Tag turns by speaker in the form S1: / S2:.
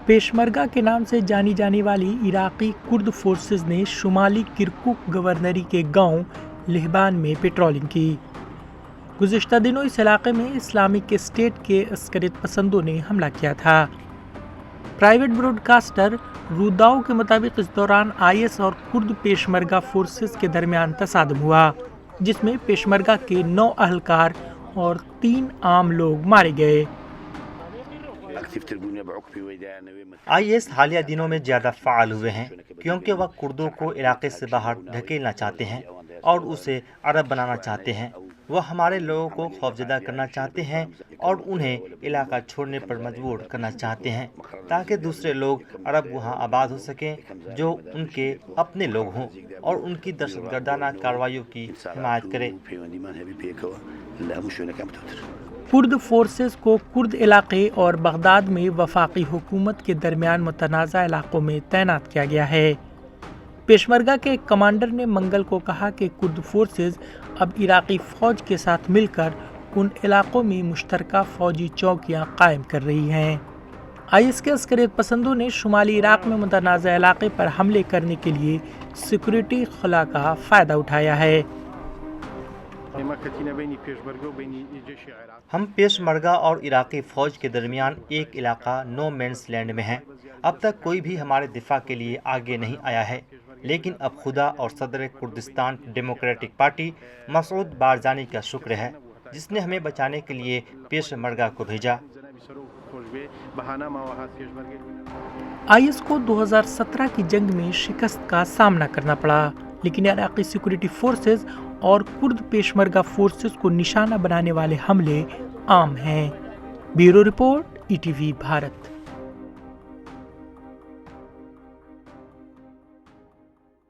S1: Peshmerga के नाम से जानी जाने वाली इराकी कुर्द फोर्सेस ने शुमाली किरकुक गवर्नरी के गांव लिहबान में पेट्रोलिंग की। गुज़िश्ता दिनों इस इलाके में इस्लामिक स्टेट के अस्करियत पसंदों ने हमला किया था। प्राइवेट ब्रॉडकास्टर रूदाओ के मुताबिक इस दौरान आईएस और कुर्द पेशमर्गा फोर्सेस के दरमियान तसादम हुआ, जिसमें पेशमर्गा के 9 अहलकार और 3 आम लोग मारे गए।
S2: आईएस हालिया दिनों में ज़्यादा फ़ाल हुए हैं क्योंकि वह कुर्दों को इलाके से बाहर धकेलना चाहते हैं और उसे अरब बनाना चाहते हैं। वह हमारे लोगों को खौफजदा करना चाहते हैं और उन्हें इलाका छोड़ने पर मजबूर करना चाहते हैं ताकि दूसरे लोग अरब वहां आबाद हो सकें जो उनके अपने लोग हों और उनकी दहशतगर्दाना कार्रवाइयों की हिमायत करें।
S1: कुर्द फोर्सेस को कुर्द इलाके और बगदाद में वफाकी हुकूमत के दरमियान मुतनाज़ा इलाकों में तैनात किया गया है। पेशमर्गा के एक कमांडर ने मंगल को कहा कि कुर्द फोर्सेस अब इराकी फ़ौज के साथ मिलकर उन इलाकों में मुश्तरका फ़ौजी चौकियां कायम कर रही हैं। आईएस के अस्करियत पसंदों ने शुमाली इराक में मुतनाज़ा इलाके पर हमले करने के लिए सिक्योरिटी खला का फ़ायदा उठाया है।
S2: हम पेशमर्गा और इराकी फ़ौज के दरमियान एक इलाका नो मैंस लैंड में हैं। अब तक कोई भी हमारे दिफा के लिए आगे नहीं आया है, लेकिन अब खुदा और सदर कुर्दिस्तान डेमोक्रेटिक पार्टी मसूद बारजानी का शुक्र है जिसने हमें बचाने के लिए पेशमर्गा को भेजा।
S1: आईएस को 2017 की जंग में शिकस्त का सामना करना पड़ा, लेकिन इराकी सिक्योरिटी फोर्सेस और कुर्द पेशमर्गा फोर्सेस को निशाना बनाने वाले हमले आम हैं। Bureau report, ETV Bharat.